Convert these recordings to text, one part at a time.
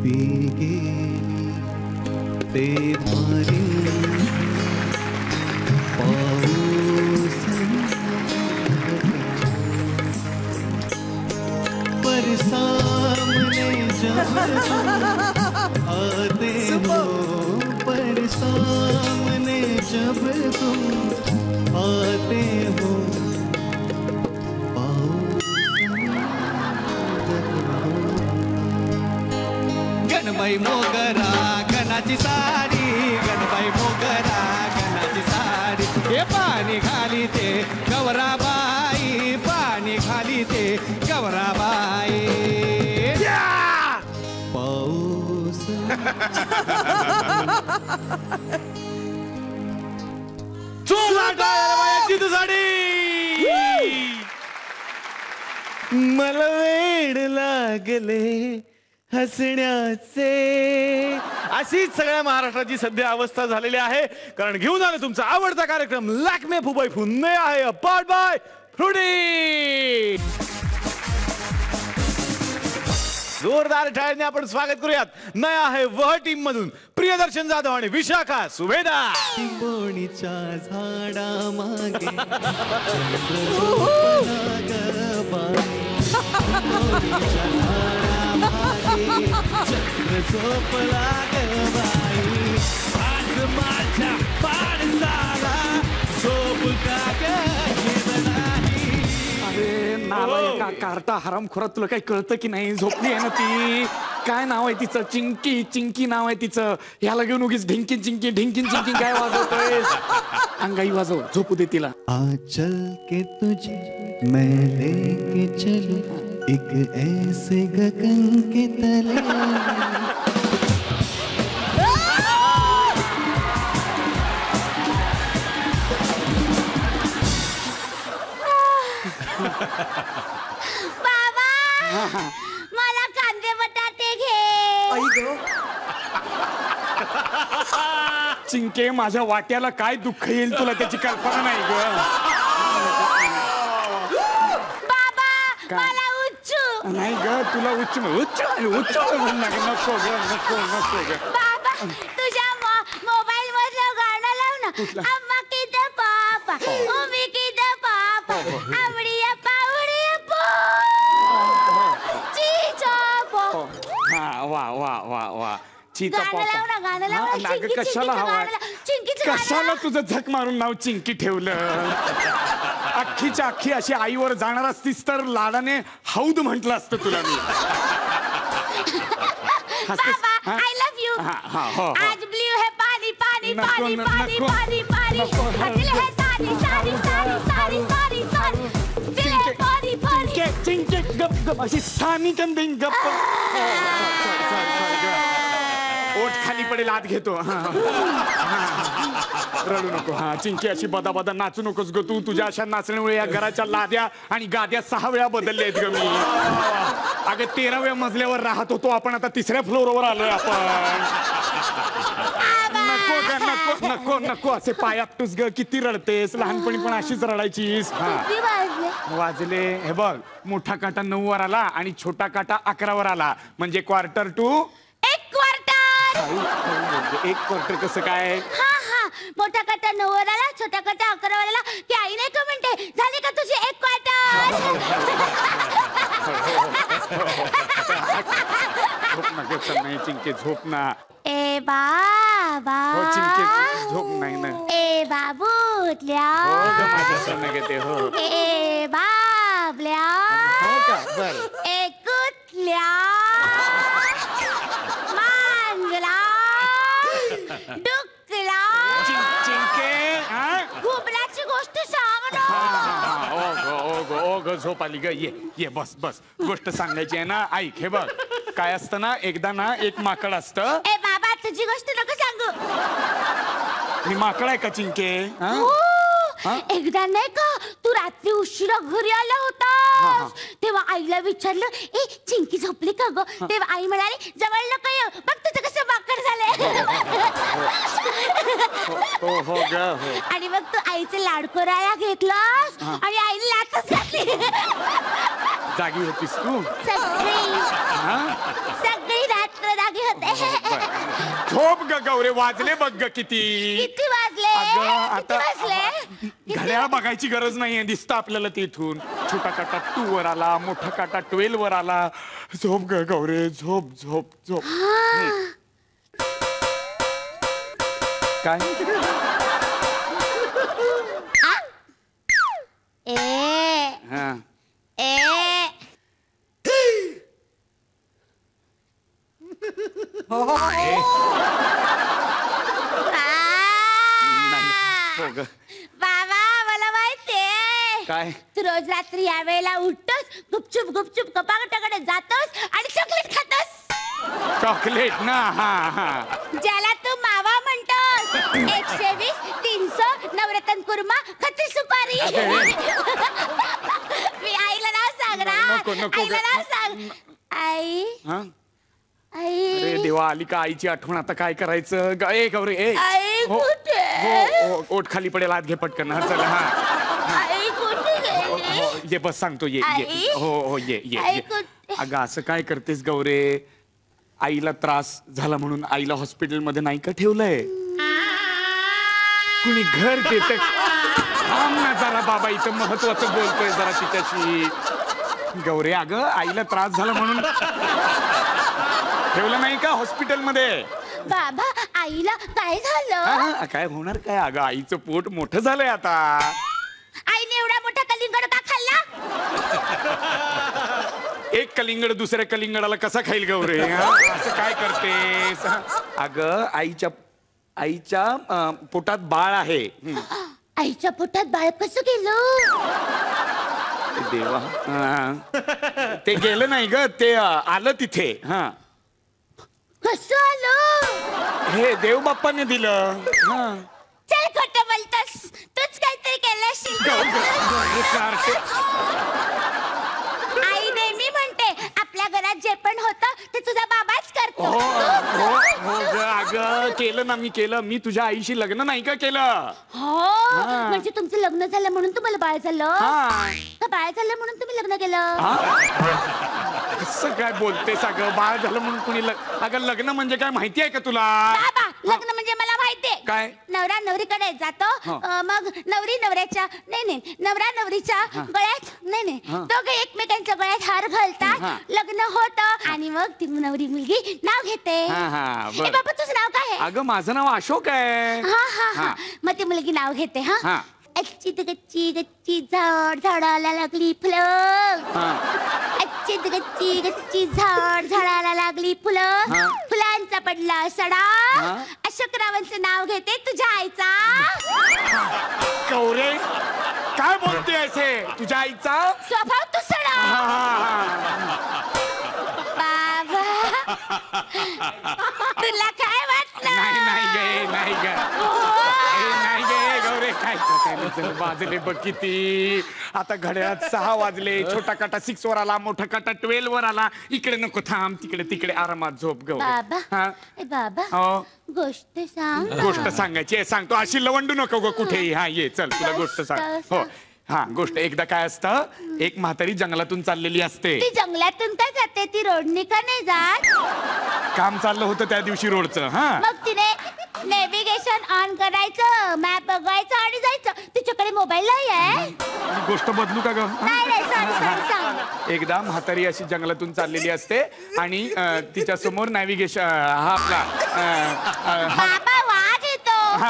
झोपी गेली ते भारी पाऊस पर सामने जब आते हो पर सामने जब तुम आते हो गणबाई मोगरा गणाची साडी गणबाई मोगरा गणाची साडी हे पाणी खाली ते गौराबाई पाणी खाली ते गौराबाई पाऊस साडी मला वेड लागले हसण्याचे. अशीच सगळ्या महाराष्ट्राची सध्या अवस्था झालेली आहे. कारण घेऊन आले तुमचा आवडता कार्यक्रम लॅक्मे फुबाई फुन्ने आहे पार्ट बाय फ्रुटी. जोरदार टाळ्यांनी आपण स्वागत करूयात. नया आहे वह टीम मधून प्रियदर्शन जाधव आणि विशाखा सुभेदार. बोणीच्या झाडा मागे चक्र झोपला गबाई आज माझ्या पाडसाला झोप का नाही. अरे नालायका कार्टा हरामखोरा तुला काही कळतं की नाही? झोपली आहे ना ती. काय नाव आहे तिचं? चिंकी. चिंकी नाव आहे तिचं. ह्याला घेऊन उगीच ढिंकिन चिंकी ढिंकिन चिंकी काय वाजवतोय? अंगाई वाजव झोपू दे तिला. आज चल के तुझे मैं लेके चलूं एक ऐसे गगन के तले. बाबा मला कांदे बटाटे घे. चिंके माझ्या वाट्याला काय दुःख येईल तुला त्याची कल्पना नाही ग. मला उच्चू नाही ग तुला उच्च उच्च उच्च नको ग नको नको ग. बाबा तुझ्या मोबाईल मधलं गाणं लाव ना. अम्मा की द पापा उमी की द पापा आवडिया पावडिया पो चीचा पो. हा वा वा वा वा चीचा गाणं लाव ना गाणं लाव ना. कशाला हवा? कशाला तुझं झक मारून नाव चिंकी ठेवलं? अख्खीच्या अख्खी अशी आईवर जाणार असतीस तर लाडाने हौद म्हटलं असतं तुला मी. बाबा आय लव्ह यू. आज ब्ल्यू है पानी पानी पानी पानी पानी पानी दिल है सारी सारी सारी सारी सारी सारी दिल है पानी पानी. चिंके गप गप अशी सानी कंदिंग गप्प. ओठ खाली पडेल आत घेतो. रडू नको. हा चिंकी अशी बदा बदा नाचू नकोस ग तू. तुझ्या अशा नाचण्यामुळे या घराच्या लाद्या आणि गाद्या 6 वेळा बदलल्या आहेत ग मी. अगं 13व्या मजल्यावर राहत होतो आपण आता 3ऱ्या फ्लोअरवर आलोय आपण. नको ग नको नको नको असे पाय आपटूस ग. किती रडतेस? लहानपणी पण अशीच रडायचीस. वाजले हे बघ. मोठा काटा 9 वर आला आणि छोटा काटा 11 वर आला म्हणजे क्वार्टर टू 1 क्वार्टर. 1 क्वार्टर कसं काय? हा हा मोठा काटा 9 वर आला छोटा काटा 11 वर आला की आई नाही का म्हणते झाली का तुझी 1 क्वार्टर. झोप ना ग नाही चिंके झोप ना. ए बाबा हो चिंके झोप नाही ना. ए बाबूतल्या हो ग माझ्या सोनं ग ते. हो ए बाबल्या हो का बर. ए कुतल्या मांगला डुकला चिंके घुबडाची गोष्ट सांग ना. ओ ग झोप आली ग. ये बस बस. गोष्ट सांगायची आहे ना ऐक. हे बघ काय असतं ना एकदा ना एक माकड असतं. ए बाबा तुझी गोष्ट नको सांगू. मी माकड आहे का चिंके? एकदा नाही का तू रात्री उशिरा घरी आला होता तेव्हा आईला विचारलं ए चिंकी झोपली का ग? तेव्हा आई म्हणाली जवळ नको ये बघ तुझं कसं माकड झालंय. आणि मग तू आईचे लाडकोराया घेतलास आणि आईने लाटच घातली. जागी होतीस तू? सगळी रात्र जागी गौरे वाजले बघ ग किती. किती वाजले? अगं किती वाजले? घड्याळ बघायची गरज नाहीये, दिसतं आपल्याला तिथून. छोटा काटा 2 वर आला, मोठा काटा 12 वर आला. झोप ग गौरे, झोप झोप झोप. काय हा बाबा मला माहितीये काय तू रोज रात्री या वेळेला उठतोस, गुपचूप गुपचूप कपाटाकडे जातोस आणि चॉकलेट खातोस. चॉकलेट ना. हा हा ज्याला तू मावा म्हणतोस. 120, 300 नवरत्न कुर्मा, खत्री सुपारी. मी आईला नाव सांगणार. नको, नको. आईला नाव सांग. आई हा आई अरे देवा, आली का आईची आठवण. आता काय करायचं. ए गौरे ए. आई हो कुठे? हो ओठ खाली पडेल, हात घे पटकन. हा चल. हा आई कुठे गेली? हो ये बस सांगतो. ये आई? ये हो हो ये ये आई ये. कुठे? अगं असं काय करतेस गौरे. आईला त्रास झाला म्हणून आईला हॉस्पिटलमध्ये नाही का ठेवलंय. कुणी घर देत. थांब ना जरा बाबा, इथं महत्वाचं बोलतोय जरा तिच्याशी. गौरे अगं आईला त्रास झाला म्हणून ठेवलं नाही का हॉस्पिटलमध्ये. बाबा आईला काय झालं? काय होणार काय. अगं आईचं पोट मोठं झालंय आता. आईने एवढा मोठा कलिंगड का खाल्ला? एक कलिंगड दुसऱ्या कलिंगडाला कसा खाईल गौरे. असं काय करतेस. अगं आईच्या पोटात बाळ आहे. आईच्या पोटात बाळ कसं गेलं? देवा ते गेलं नाही ग, ते आलं तिथे. हा कसं आलं? हे देव बाप्पाने दिलं. चल खोटं बोलतोस. तूच काहीतरी केलं असेल. आई नेहमी म्हणते आपल्या घरात जे पण होतं ते तुझा बाबाच करतो. हो अगं केलं ना, मी केलं. मी तुझ्या आईशी लग्न नाही का केलं. हो म्हणजे तुमचं लग्न झालं म्हणून तुम्हाला बाळ झालं का? बाळ झालं म्हणून तुम्ही लग्न केलं? असं काय बोलतेस अगं. बाळ झालं म्हणून कुणी अगं लग्न म्हणजे काय माहिती आहे का तुला. बाबा लग्न म्हणजे मला माहितीये. काय? नवरा नवरीकडे जातो, मग नवरी नवऱ्याच्या नाही नवरा नवरीच्या गळ्यात नाही दोघे एकमेकांच्या गळ्यात हार घालतात. लग्न होतं आणि मग ती नवरी मुलगी नाव घेते. ए बाबा तुझं नाव काय आहे? अगं माझं नाव अशोक आहे. हा मग ती मुलगी नाव घेते. हा अच्छी गच्ची गच्ची झाड झाडाला लागली फुलं. अच्छी गच्ची गच्ची झाड झाडाला लागली फुलं. फुलांचा पडला सडा. अशोकरावांचं नाव घेते तुझ्या आईचा. गौरे काय बोलते असे. तुझ्या आईचा स्वभाव तू सडा. बाबा तुला काय वाटलं? नाही गे गौरे काय वाजले बघ किती. आता घड्याळात 6 वाजले. छोटा काटा 6 वर आला, मोठा काटा 12 वर आला. इकडे नको थांब, तिकडे आरामात झोप गौरे. बाबा गोष्ट सांग. गोष्ट सांगायची आहे. सांगतो. अशी लवंडू नको ग कुठेही. हा ये चल तुला गोष्ट सांग. हो हा गोष्ट. एकदा काय असतं, एक म्हातारी जंगलातून चाललेली असते. ती जंगलातून काय जाते? ती रोडने का नाही जात? काम चाललं होतं त्या दिवशी रोडचं. मग तिने नेव्हिगेशन ऑन करायचं, मॅप बघायचं आणि जायचं. तिच्याकडे मोबाईल नाही आहे. गोष्ट बदलू का ग. नाही सांग. एकदा म्हातारी अशी जंगलातून चाललेली असते आणि तिच्या समोर नॅव्हिगेशन हा आपला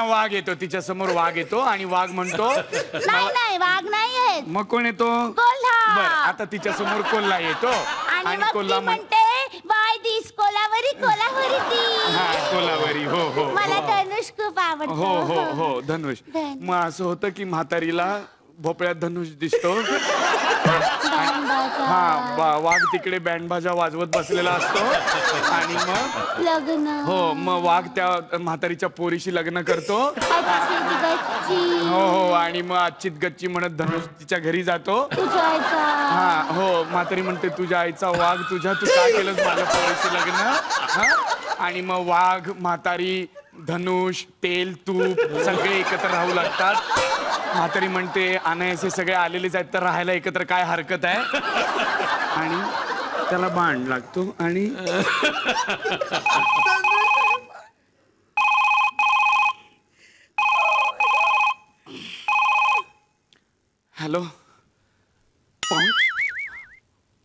वाघ येतो. तिच्या समोर वाघ येतो आणि वाघ म्हणतो नाही वाघ नाही आहे. मग कोण येतो? कोल्हा. बर आता तिच्या समोर कोल्हा येतो आणि कोल्हा म्हणते बाय दिस कोल्हावरी कोल्हावरी ती. कोल्हावरी. हो मला धनुष खूप आवडतो. हो धनुष. मग असं होतं की म्हातारीला भोपळ्यात धनुष दिसतो. वाघ तिकडे बँडबाजा वाजवत बसलेला असतो आणि मग लग्न. हो मग वाघ त्या म्हातारीच्या पोरीशी लग्न करतो. हो आणि मग अच्छीत गच्ची म्हणत धनुष तिच्या घरी जातो. हो म्हातारी म्हणते तुझ्या आईचा वाघ तुझ्या, तू काय केलंस माझ्या पोरीशी लग्न. आणि मग वाघ म्हातारी धनुष तेल तूप सगळे एकत्र राहू लागतात. म्हातारी म्हणते अनायासे सगळे आलेलेच आहेत तर राहायला एकत्र काय हरकत आहे. आणि त्याला बाण लागतो आणि हॅलो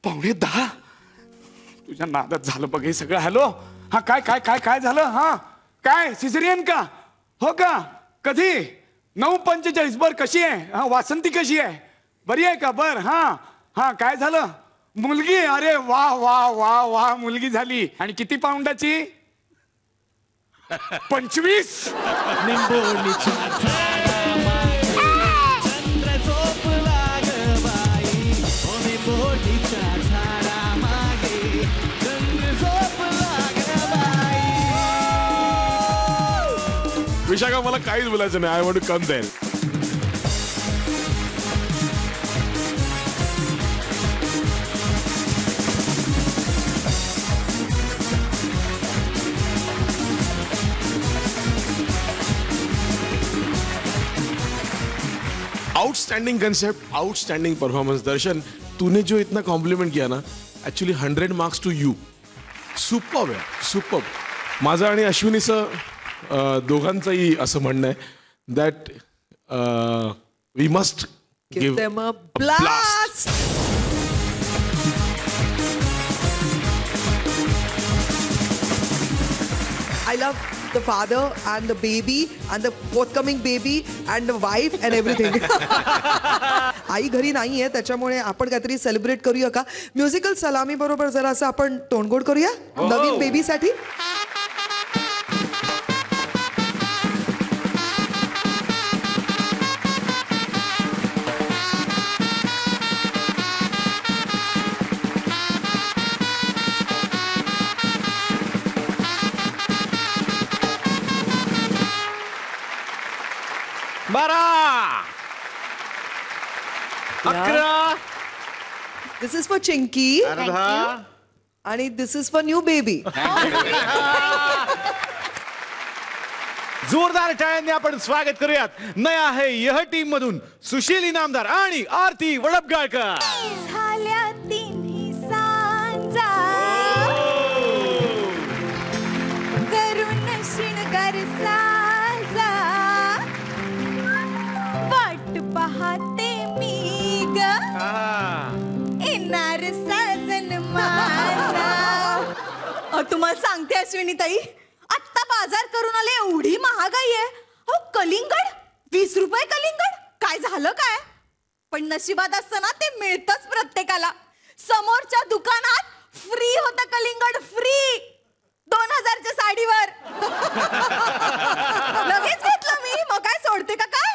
9:45 तुझ्या नादात झालं बघ हे सगळं. हॅलो हा काय काय काय काय झालं? हा काय सिझेरियन का? हो का? कधी? 9:45. बर कशी आहे? हा वासंती कशी आहे? बरी आहे का? बर हा हा काय झालं? मुलगी? अरे वा वा वा वा मुलगी झाली. आणि किती पाऊंडाची? 25. विशाखा मला काहीच बोलायचं नाही. I want to come there. Outstanding concept, outstanding performance. Darshan, तूने जो इतना कॉम्प्लिमेंट किया ना, actually 100 marks to you. Superb आहे, सुपर्ब. माझं आणि अश्विनीचं दोघांचंही असं म्हणणं आहे that we must give them a blast. I love the father and the baby and the forthcoming baby and the wife and everything. आई घरी नाहीये त्याच्यामुळे आपण काहीतरी सेलिब्रेट करूया का? म्युझिकल सलामी बरोबर जरा असं आपण तोंडगोड करूया नवीन बेबीसाठी. बारा 11 दिस इज फॉर चिंकी अर्धा आणि दिस इज फॉर न्यू बेबी. जोरदार टाळ्यांनी आपण स्वागत करूयात नया है यह टीम मधून सुशील इनामदार आणि आरती वडपगाळकर. झाल्या तिन्ही सांजा करून शिणगार साजा वाट पाहते मी ग येणार साजन माझा. तुम्हाला सांगते अश्विनी ताई, आत्ता बाजार करून आले, एवढी महागाई आहे. हो कलिंगड 20 रुपये कलिंगड, काय झालं काय? पण नशिबात असतं ना ते मिळतच प्रत्येकाला. समोरच्या दुकानात फ्री होतं कलिंगड, फ्री 2000च्या साडीवर. लगेच घेतलं मी. मग काय सोडते का काय?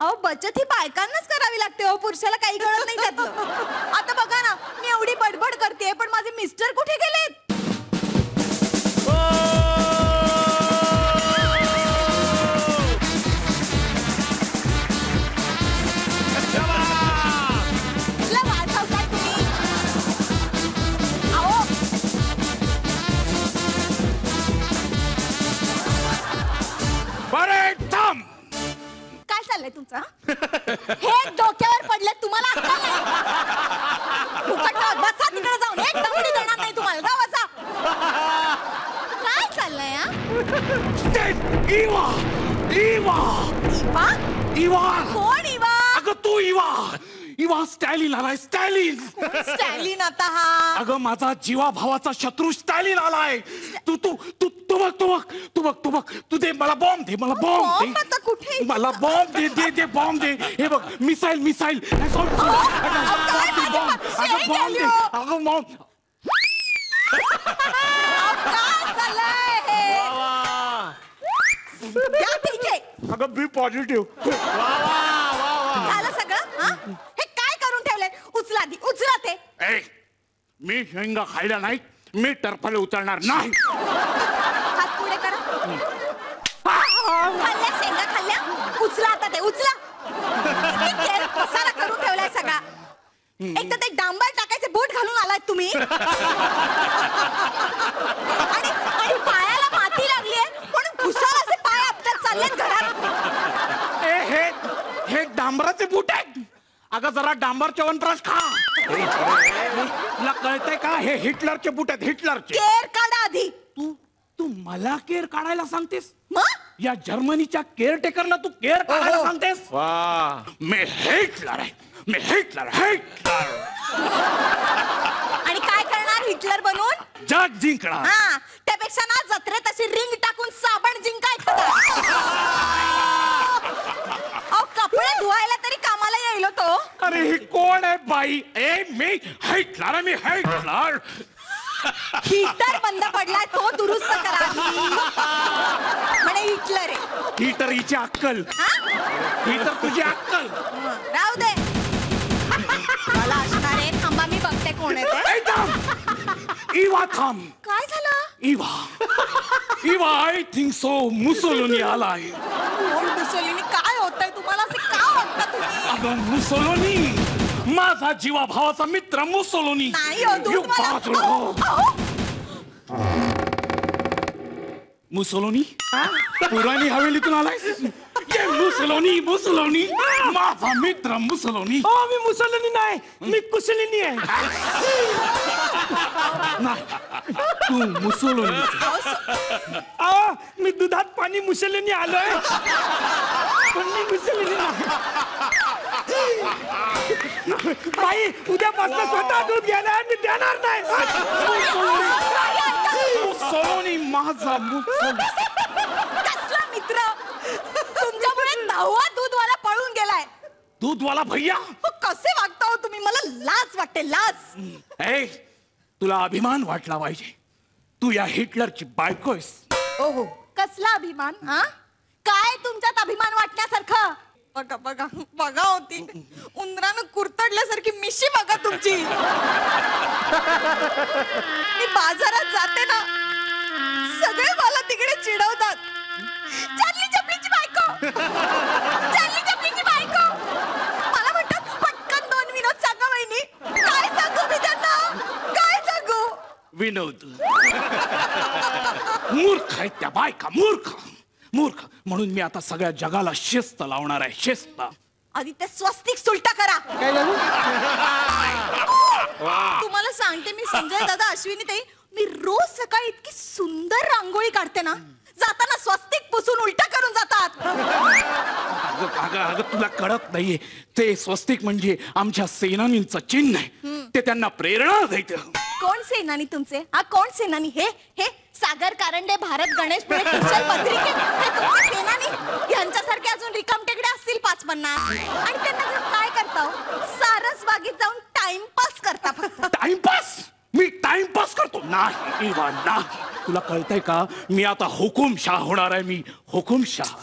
अहो बचत ही बायकांनाच करावी लागते. हो पुरुषाला काही कळत नाही त्यातलं. आता बघा ना, मी एवढी बडबड करते पण माझे मिस्टर कुठे गेलेत? काय चाललंय तुमचं? हे डोक्यावर पडले तुम्हाला अक्कल नाही. फुकट बसा तिकडे जाऊन, एक दमडी देणार नाही तुम्हाला. जा बसा. काय चाललंय? इवा इवा इवा? इवा कोण इवा? अगं तू इवा. इवा स्टॅलिन आलाय. स्टॅलिन. स्टॅलिन आता हा? अगं माझा जीवा भावाचा शत्रू स्टॅलिन आलाय. तू तू तू तू बघ तू बघ तू बघ तू बघ तू दे मला बॉम्ब दे. मला बॉम्ब दे. आता कुठे? मला बॉम्ब दे दे दे बॉम्ब दे. हे बघ मिसाईल मिसाईल. अगं बॉम्ब दे. अगं बॉम्ब. काय चाललंय हे? या ठीक आहे. अगं बी पॉझिटिव्ह. झालं सगळं? हा? हे काय करून ठेवलंय? उचला दी, उचला ते. मी शेंगा खायला नाही. मी टरफले उचलणार नाही. हात पुढे करा. खाल्ल्या शेंगा खाल्ल्या? उचला आता ते, उचला. किती पसारा करून ठेवलाय सगळा. एक तर ते डांबर टाकायचे बूट घालून आलात तुम्ही. आणि आणि पायाला माती लागलीये म्हणून कुशाल असे पाय आपल्याला चाललेत घरात. हे डांबराचे बूट आहेत. अगं जरा डांबर च्यवनप्राश खा. तुला कळतंय का? हे हिटलरचे बूट आहेत. हिटलरचे. केर काढा आधी. तू मला केर काढायला सांगतेस? मग या जर्मनीच्या केअरटेकरला तू केअर काढायला सांगतेस? वा मी हिटलर आहे. मी हिटलर हिटलर. आणि काय करणार हिटलर बनून? जग जिंकणार. हा, त्यापेक्षा ना जत्रेत अशी रिंग टाकून साबण जिंकाय अहो, कपडे धुवायला तरी कामाला येईल तो. अरे ही कोण आहे बाई? ए मी हिटलर, मी हिटलर. हीटर बंद पडलाय तो दुरुस्त करा. म्हणे हिटलर आहे. हीटर हिची अक्कल. हीटर तुझी अक्कल. राहू दे. मला असणार आहे. थांबा मी बघते कोण आहे ते. इवा थांब. काय झालं? Eva I think so Mussolini आलाय. मुसोलिनी काय होतंय तुम्हाला? असे का वाटतं तुम्ही? अगं मुसोलिनी, माझा जीवा भावाचा मित्र मुसोलिनी. नाही हो, दूध मला. अहो, अहो. मुसोलिनी पुराणी हवेलीतून आलाय. ये मुसोलिनी, मुसोलिनी माझा मित्र मुसोलिनी. मी मुसोलिनी नाही, मी कुसलिनी आहे. तू मुसोलिनी. मी दुधात पाणी मुसलिनी आलोय, पण मी मुसलिनी नाही. बाई उद्यापासून स्वतः दूध घेणार, मी देणार नाही. मुसोलिनी माझा मुसोलिनी. कसला मित्र? तुमच्यामुळे 10वा दूधवाला पळून गेलाय. दूधवाला भैया कसे वागता हो तुम्ही? मला लाज वाटते, लाज. ए तुला अभिमान वाटला पाहिजे. तू या हिटलरची बायको आहेस. ओहो, कसला अभिमान? हा, काय तुमच्यात अभिमान वाटण्यासारखं? बघा बघा बघा होती उंदरानं कुरतडल्यासारखी मिशी बघा तुमची. मी बाजारात जाते ना, सगळे मला तिकडे चिडवतात. चार्ली चपलीची बायको, चार्ली चपलीची बायको. मला म्हणतात पटकन 2 विनोद सांगा वहिनी. काय सांगू मी त्यांना? काय सांगू? विनोद. मूर्ख आहेत त्या बायका, मूर्ख मूर्ख. म्हणून मी आता सगळ्या जगाला शिस्त लावणार आहे. शिस्त. आधी ते स्वस्तिक सुलटा करा. तुम्हाला सांगते मी, संजय दादा, अश्विनी ताई, मी रोज सकाळी इतकी सुंदर रांगोळी काढते ना, जाताना स्वस्तिक पुसून उलटा करून जातात. अगं तुला कळत नाहीये, ते स्वस्तिक म्हणजे आमच्या सेनानींचं चिन्ह आहे. ते त्यांना प्रेरणा देतं. कोण सेनानी तुमचे? हा, कोण सेनानी? हे सागर कारंडे, भारत गणेश पुढे, कुशल पत्रिके, हे तुमचे सेनानी? यांच्यासारखे अजून रिकामटेकडे असतील 5-50. आणि त्यांना घेऊन काय करता? सारस बागेत जाऊन टाइमपास करता फक्त. टाइमपास? मी टाइमपास करतो? नाही इवा, नाही. तुला कळतंय का? मी आता हुकुमशाह होणार आहे. मी हुकुमशाह.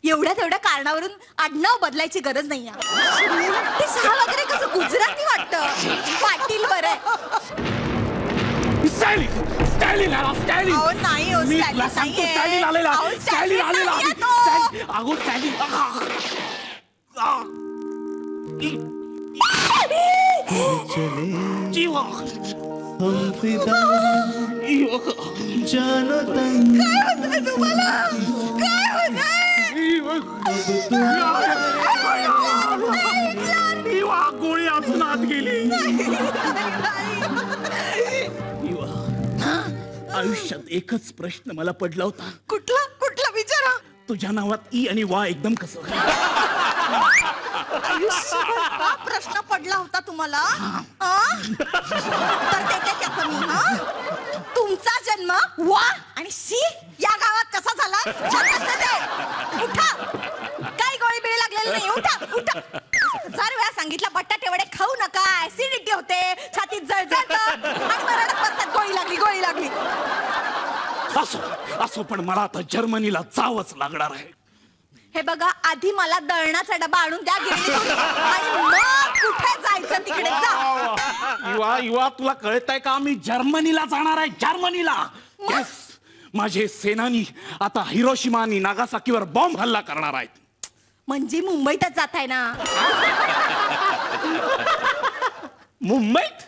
एवढ्या तेवढ्या कारणावरून आडनाव बदलायची गरज नाही. ते सहा वगैरे कसं गुजराती वाटतं. पाटील बरं. स्टॅलिन आला, स्टॅलिन. अहो नाही हो, मी स्टॅलिन तुला सांगतो, नाहीये. स्टॅलिन आलेला. अहो, स्टॅलिन आलेला. नाहीये तो. अगो स्टॅलिन. जीवा. काय होतंय तुम्हाला? काय इवा गोळी अजून आत गेली. आयुष्यात एकच प्रश्न मला पडला होता. कुठला कुठला विचारा? तुझ्या नावात ई आणि वा एकदम कसं? आयुष्यभर का प्रश्न पडला होता तुम्हाला? तर देते त्याचं मी. तुमचा जन्म वा आणि सी या गावात कसा झाला? उठा. काही गोळी बिळी लागलेली नाही. उठा उठा. 1000 वेळा सांगितलं बटाटे वडे खाऊ नका, ऍसिडिटी होते, छातीत जळजळतं आणि मरणात बसतात. गोळी लागली, गोळी लागली. असो असो, पण मला आता जर्मनीला जावंच लागणार आहे. हे बघा, आधी मला दळणाचा डबा आणून द्या गिरणीतून आणि मग कुठे जायचं तिकडे जा. युवा युवा, तुला कळतंय का? मी जर्मनीला जाणार आहे. जर्मनीला. येस, माझे सेनानी आता हिरोशिमा आणि नागासाकीवर बॉम्ब हल्ला करणार आहेत. म्हणजे मुंबईतच जात आहे ना? मुंबईत?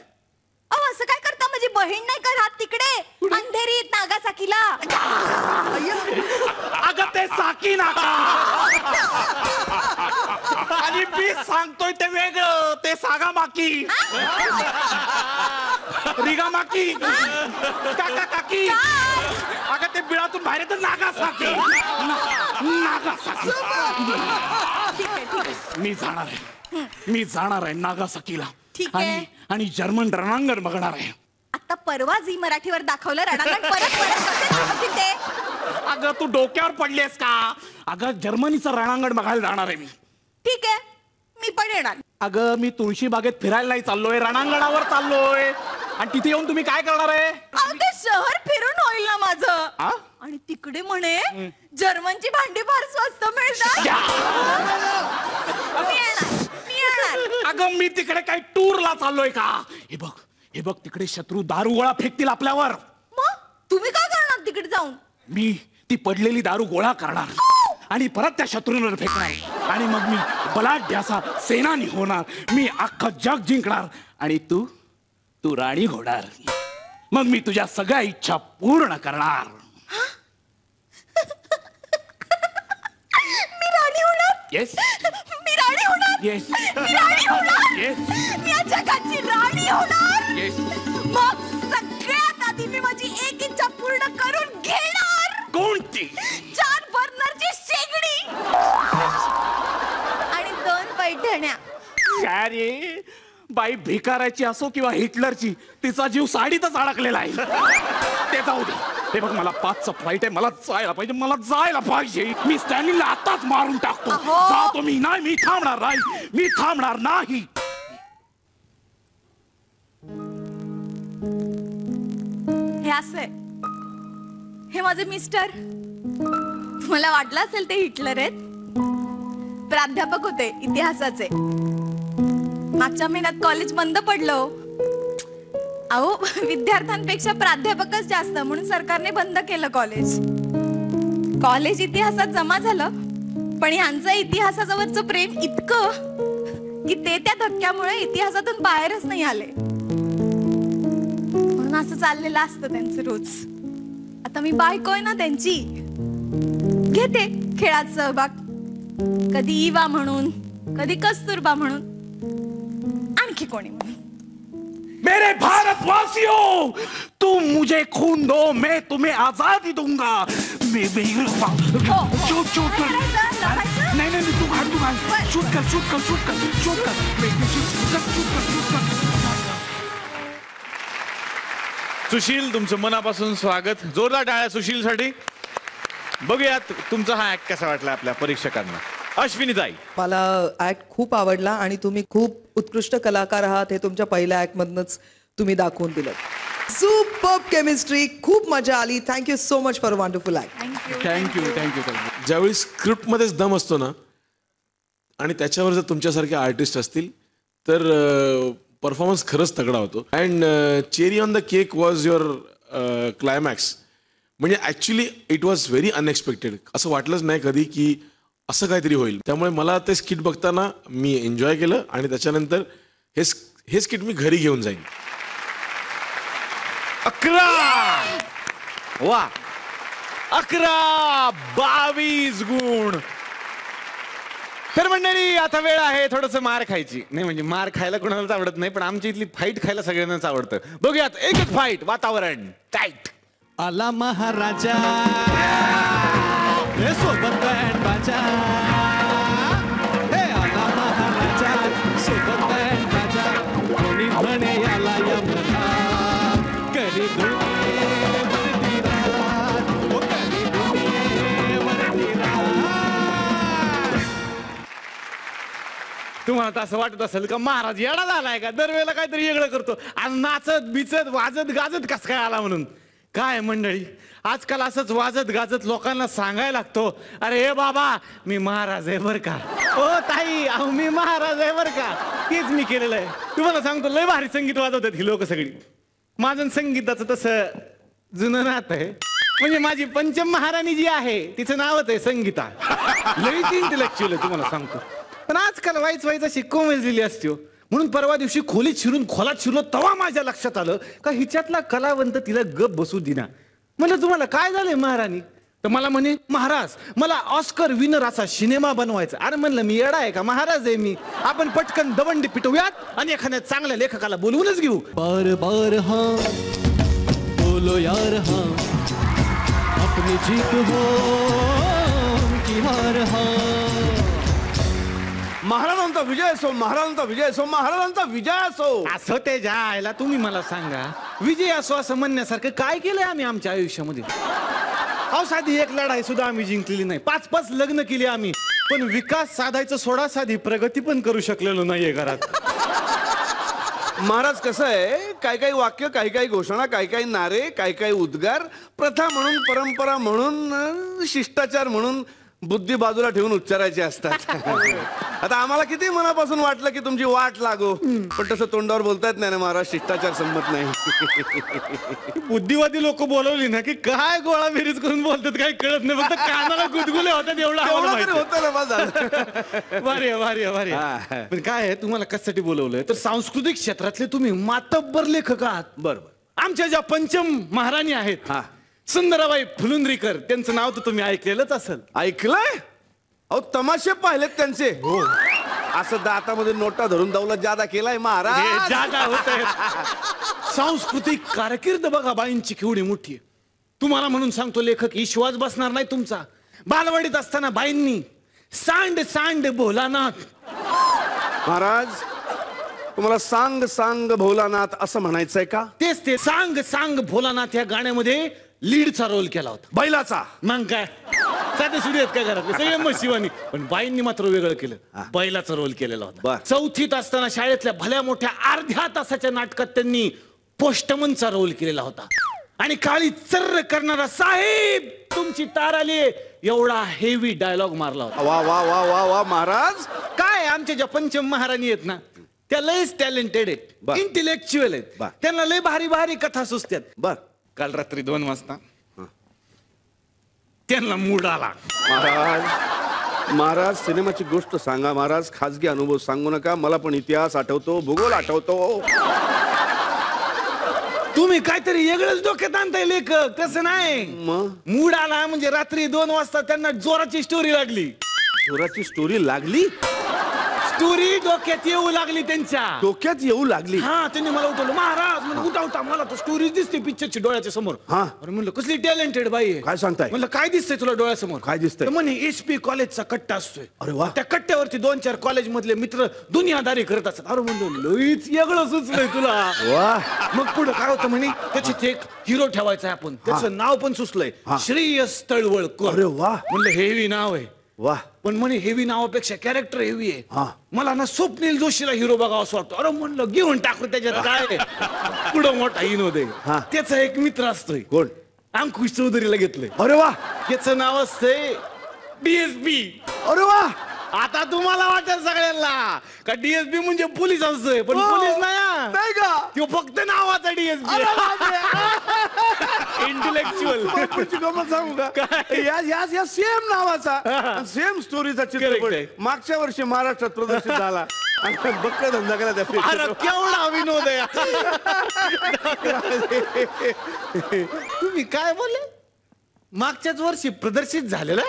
अहो, असं काय करता? माझी बहीण नाही का राहत तिकडे अंधेरीत नागासाकीला? अगं ते साकी नाका. आणि मी सांगतोय ते वेगळं. ते सागामाकी, रिगामाकी, काका काकी. अगं ते बिळातून बाहेर येतं नागासाकी. नागासाकी. मी जाणार आहे. मी जाणार आहे नागासाकीला. ठीक आहे. आणि जर्मन रणांगण बघणार आहे. आता परवा झी मराठीवर दाखवलं रणांगण, परत कसे दाखवतील ते? अगं तू डोक्यावर पडलीस का? अगं जर्मनीचं रणांगण बघायला जाणार आहे मी. ठीक आहे, मी पण येणार. अगं मी तुळशी बागेत फिरायला नाही चाललोय, रणांगणावर चाललोय. आणि तिथे येऊन तुम्ही काय करणार आहे? ते शहर फिरून होईल ना माझं. आ? आणि तिकडे म्हणे जर्मनची भांडी फार स्वस्त मिळतात. मी येणार. अगं मी तिकडे काही टूरला चाललोय का? हे बघ तिकडे शत्रू दारू गोळा फेकतील आपल्यावर. मग तुम्ही काय करणार तिकडे जाऊन? मी ती पडलेली दारू गोळा करणार आणि परत त्या शत्रूंवर फेकणार. आणि मग मी बलाढ्य असा सेनानी होणार. मी अख्खं जग जिंकणार आणि तू राणी होणार. मग मी तुझ्या सगळ्या इच्छा पूर्ण करणार. मी राणी होणार. येस, मी राणी होणार. येस, मी राणी होणार. येस, मी या जगाची राणी होणार. येस. मग सगळ्यात आधी मी माझी एक इच्छा पूर्ण करून घेणार. कोणती? 4 बर्नरची शेगडी आणि 2 पैठण्या. काय रे बाई, भिकाराची असो किंवा हिटलरची, तिचा जीव साडीतच अडकलेला आहे. ते जाऊ दे. हे बघ मला 5चं फ्लाईट आहे, मला जायला पाहिजे. मी स्टॅलिनला आताच मारून टाकतो. जातो मी. नाही, मी थांबणार नाही. हे असं हे माझे मिस्टर. मला वाटलं असेल ते हिटलर आहेत. प्राध्यापक होते इतिहासाचे. मागच्या महिन्यात कॉलेज बंद पडलं. अहो विद्यार्थ्यांपेक्षा प्राध्यापकच जास्त, म्हणून सरकारने बंद केलं कॉलेज इतिहासात जमा झालं. पण ह्यांचं इतिहासावरचं प्रेम इतकं की ते त्या धक्क्यामुळे इतिहासातून बाहेरच नाही आले. म्हणून असं चाललेलं असतं त्यांचं रोज. आता मी बायको आहे ना त्यांची, घेते खेळात सहभाग. कधी इवा म्हणून, कधी कस्तुरबा म्हणून, आणखी कोणी म्हणून. मेरे भारतवासियों, तुम मुझे खून दो, मैं तुम्हें आजादी दूंगा. नहीं तू घाल. शूट कर. सुशील, तुमचं मनापासून स्वागत. जोरदार टाळ्या सुशीलसाठी. बघूयात तुमचा हा ऍक्ट कसा वाटला आपल्या परीक्षकांना. अश्विनीताई, मला ऍक्ट खूप आवडला आणि तुम्ही खूप उत्कृष्ट कलाकार आहात हे तुमच्या पहिल्या ऍक्ट मधनच तुम्ही दाखवून दिलं. सुपर्ब केमिस्ट्री, खूप मजा आली. Thank you so much for wonderful act. Thank you. ज्यावेळी स्क्रिप्टमध्येच दम असतो ना आणि त्याच्यावर जर तुमच्यासारखे आर्टिस्ट असतील तर परफॉर्मन्स खरंच तगडा होतो. And cherry on the cake was your climax. म्हणजे actually it was very unexpected. असं वाटलंच नाही कधी की असं काहीतरी होईल. त्यामुळे मला ते स्किट बघताना मी एन्जॉय केलं आणि त्याच्यानंतर हे स्किट मी घरी घेऊन जाईन. 11 वा 11 22 गुण. तर मंडळी, आता वेळ आहे थोडंसं मार खायची. नाही म्हणजे मार खायला कोणालाच आवडत नाही, पण आमची इथली फाईट खायला सगळ्यांनाच आवडतं. बघूयात एक फाईट. वातावरण टाईट. आला महाराजा सोबत बँड बाजा. हे आला महाराजा सोबत बँड बाजा. कोणी म्हणे याला यमला करी दुनियेवरती राज. ओ करी दुनियेवरती राज. तुम्हाला तर असं वाटत असेल का महाराज येडा झालाय का, दरवेळेला काहीतरी वेगळं करतो आणि नाचत बिचत वाजत गाजत कस काय आला म्हणून. काय मंडळी, आजकाल असंच वाजत गाजत लोकांना सांगायला लागतो, अरे हे बाबा मी महाराज आहे बर का. ओ ताई, अहो मी महाराज आहे बर का. तेच मी केलेलं आहे. तुम्हाला सांगतो, लय भारी संगीत वाजवतात ही लोक सगळी. माझं संगीताचं तसं जुनं नातं आहे. म्हणजे माझी पंचम महाराणी जी आहे तिचं नावच आहे संगीता. लईच इंटेलेक्च्युअल आहे तुम्हाला सांगतो. पण आजकाल व्हायच अशी कोमेजलेली असते. म्हणून परवा दिवशी खोलीत शिरलो तेव्हा माझ्या लक्षात आलं का हिच्यातला कलावंत तिला गप बसू दिना. म्हणलं तुम्हाला काय झालंय महाराणी. तर मला म्हणे, महाराज मला ऑस्कर विनर असा सिनेमा बनवायचा. अरे म्हणलं मी येडा आहे का, महाराज आहे मी. आपण पटकन दवंडी पिटवूयात आणि एखाद्या चांगल्या लेखकाला बोलवूनच घेऊ. बार बार हाँ बोलो यार हाँ, अपनी जीत हो की हार हाँ. महाराजांचा विजय असो, महाराजांचा विजय असो, महाराजांचा विजय असो. असं ते जायला तुम्ही मला सांगा, विजय असो असं म्हणण्यासारखं काय केलंय आम्ही आमच्या आयुष्यामध्ये? अहो साधी एक लढाई सुद्धा आम्ही जिंकलेली नाही, 5-5 लग्न केली आम्ही, पण विकास साधायचं सोडा, साधी प्रगती पण करू शकलेलो नाहीये घरात. महाराज कसं आहे, काही काही वाक्य, काही काही घोषणा, काही काही नारे, काही काही उद्गार प्रथा म्हणून, परंपरा म्हणून, शिष्टाचार म्हणून बुद्धी बाजूला ठेवून उच्चारायचे असतात. आता आम्हाला किती मनापासून वाटलं की तुमची वाट लागो, पण तसं तोंडावर बोलता येत नाही ना महाराज, शिष्टाचार संमत नाही. बुद्धिवादी लोक बोलवली ना की काय गोळा बेरीज करून बोलतात काही कळत नाही, फक्त कानाला गुदगुले होतात एवढं होतं ना माझा. भारी आहे, भारी आहे, भारी आहे. पण काय आहे, तुम्हाला कशासाठी बोलवलंय तर सांस्कृतिक क्षेत्रातले तुम्ही मातब्बर लेखक आहात. बरोबर. आमच्या ज्या पंचम महाराणी आहेत, सुंदराबाई फुलुंद्रीकर, त्यांचं नाव तर तुम्ही ऐकलेलंच असेल. ऐकलंय? अहो तमाशे पाहिलेत त्यांचे. हो. असं दातामध्ये नोटा धरून दौलत जादा केलाय महाराज. जादा होत आहे. सांस्कृतिक कारकीर्द बघा बाईंची केवढी मोठी आहे. तुम्हाला म्हणून सांगतो लेखक, विश्वास बसणार नाही तुमचा. बालवाडीत असताना बाईंनी सांड सांड भोलानाथ. महाराज तुम्हाला सांग सांग भोलानाथ असं म्हणायचंय का? तेच ते सांग सांग भोलानाथ या गाण्यामध्ये लीडचा रोल केला होता, बैलाचा. मग काय साधे सुडी आहेत काय घरातले सगळे मग शिवानी, पण बाईंनी मात्र वेगळं केलं, बैलाचा रोल केलेला होता. 4थीत असताना शाळेतल्या भल्या मोठ्या अर्ध्या तासाच्या नाटकात त्यांनी पोस्टमनचा रोल केलेला होता. आणि काळी चर्र करणारा साहेब तुमची तार आली एवढा हेवी डायलॉग मारला होता. वा वा वा वा वा महाराज. काय आमच्या ज्या पंचम महाराणी आहेत ना, त्या लयच टॅलेंटेड आहेत, इंटेलेक्च्युअल आहेत, त्यांना लय भारी भारी कथा सुचतात. बर. काल रात्री 2 वाजता त्यांना मूड आला. महाराज सिनेमाची गोष्ट सांगा महाराज, खाजगी अनुभव सांगू नका. मला पण इतिहास आठवतो, भूगोल आठवतो. तुम्ही काहीतरी वेगळंच डोक्यात आणताय लेखक, तसं नाही. मूड आला म्हणजे रात्री 2 वाजता त्यांना जोराची स्टोरी लागली. जोराची स्टोरी लागली? स्टोरी डोक्यात येऊ लागली त्यांच्या. डोक्यात येऊ लागली? हा. त्यांनी मला उठवलं, महाराज म्हणजे उठा उठा, मला तो स्टोरी दिसते पिक्चरची डोळ्याच्या समोर. अरे म्हणलं कसली टॅलेंटेड बाई आहे. काय सांगताय? म्हणलं काय दिसतंय तुला डोळ्यासमोर? काय दिसतंय? म्हणे HP कॉलेजचा कट्टा असतोय. अरे वा. त्या कट्ट्यावरती 2-4 कॉलेज मधले मित्र दुनियादारी करत असतात. अरे म्हणलं लईच वेगळं सुचलंय तुला. वा. मग पुढे काय होतं म्हणे, त्याच्यात एक हिरो ठेवायचा आहे आपण, त्याचं नाव पण सुचलंय, श्रेयस तळवळकर. अरे वा. म्हणलं हेवी नाव आहे. वा. पण म्हणे हेवी नावापेक्षा कॅरेक्टर हेवी आहे. मला ना स्वप्नील जोशीला हिरो बघावा असं वाटतो. अरे म्हणलं घेऊन टाकू त्याच्यात काय. पुढं मोठा विनोद आहे. त्याचा एक मित्र असतोय. कोण? अंकुश चौधरीला घेतलंय. अरे वा. त्याचं नाव असतंय DSP. अरे वा. आता तुम्हाला वाटेल सगळ्यांना का DSP म्हणजे पोलीस असतोय, पण पोलीस नाही का, तो फक्त नावाचा DSP. इंटेलेक्च्युअल. पुढची गमत सांगू का? या सेम नावाचा सेम स्टोरीचा चित्रपट मागच्या वर्षी महाराष्ट्रात प्रदर्शित झाला. बक्का धंदा करा त्या. केवढा विनोद आहे. तुम्ही काय बोलले? मागच्याच वर्षी प्रदर्शित झालेला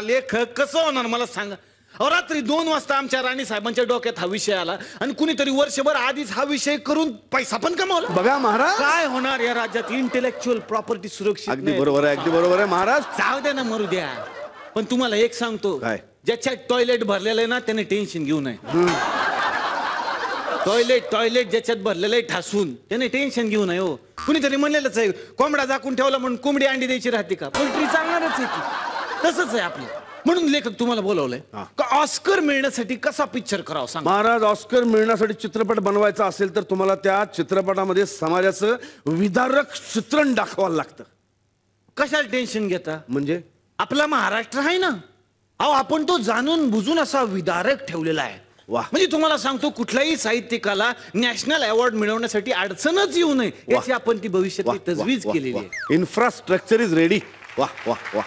लेखक कसं होणार मला सांगा. रात्री 2 वाजता आमच्या राणी साहेबांच्या डोक्यात हा विषय आला आणि कुणीतरी वर्षभर आधीच हा विषय करून पैसा पण कमावला. बघा महाराज काय होणार या राज्यात इंटेलेक्च्युअल प्रॉपर्टी सुरक्षित. अगदी बरोबर आहे, अगदी बरोबर आहे महाराज. जाऊ द्या ना मरू द्या. पण तुम्हाला एक सांगतो, ज्याच्यात टॉयलेट भरलेलं आहे ना त्याने टेन्शन घेऊ नये. टॉयलेट ज्याच्यात भरलेलं आहे ठासून त्याने टेन्शन घेऊ नये. हो कुणीतरी म्हणलेलंच आहे, कोंबडा झाकून ठेवला म्हणून कोंबडी अंडी द्यायची राहते का? पोल्ट्री चालणारच आहे की. तसंच आहे आपलं. म्हणून लेखक तुम्हाला बोलवलंय का ऑस्कर मिळण्यासाठी कसा पिक्चर करावा सांग. महाराज ऑस्कर मिळण्यासाठी चित्रपट बनवायचा असेल तर तुम्हाला त्या चित्रपटामध्ये समाजाचं विदारक चित्रण दाखवायला लागतं. कशाला टेन्शन घेता? म्हणजे आपला महाराष्ट्र आहे ना, अहो आपण तो जाणून बुजून असा विदारक ठेवलेला आहे. म्हणजे तुम्हाला सांगतो, कुठल्याही साहित्यिकाला नॅशनल अवॉर्ड मिळवण्यासाठी अडचणच येऊ नये याची आपण ती भविष्यातली तजवीज केलेली आहे. Infrastructure is ready. वा वा वा.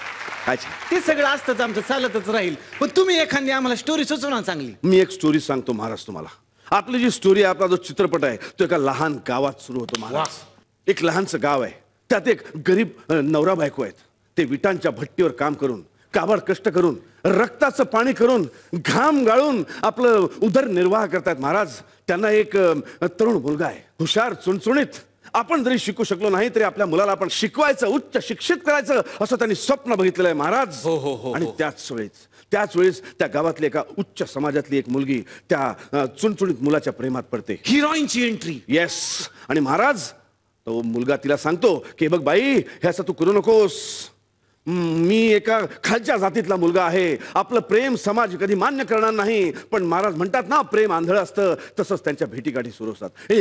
ते सगळं असतंच आमचं, चालतच राहील. पण तुम्ही एखादी आम्हाला स्टोरी सुचवा चांगली. मी एक स्टोरी सांगतो महाराज तुम्हाला. आपली जी स्टोरी आहे, आपला जो चित्रपट आहे तो एका लहान गावात सुरू होतो महाराज. एक लहानचं गाव आहे, त्यात एक गरीब नवरा बायको आहेत. ते विटांच्या भट्टीवर काम करून, काबाड कष्ट करून, रक्ताचं पाणी करून, घाम गाळून आपलं उदरनिर्वाह करतात महाराज. त्यांना एक तरुण मुलगा आहे, हुशार, चुणचुणीत, आपण जरी शिकू शकलो नाही तरी आपल्या मुलाला आपण शिकवायचं, उच्च शिक्षित करायचं असं त्यांनी स्वप्न बघितलेलं आहे महाराज. आणि त्याच वेळेस त्या गावातली एका उच्च समाजातली एक मुलगी त्या चुणचुणीत मुलाच्या प्रेमात पडते. हिरोईनची एंट्री. येस. आणि महाराज तो मुलगा तिला सांगतो की बघ बाई, हे असं तू करू नकोस. मी एका खालच्या जातीतला मुलगा आहे, आपलं प्रेम समाज कधी मान्य करणार नाही. पण महाराज म्हणतात ना, प्रेम आंधळ असतं. तसंच त्यांच्या भेटीगाठी सुरू असतात.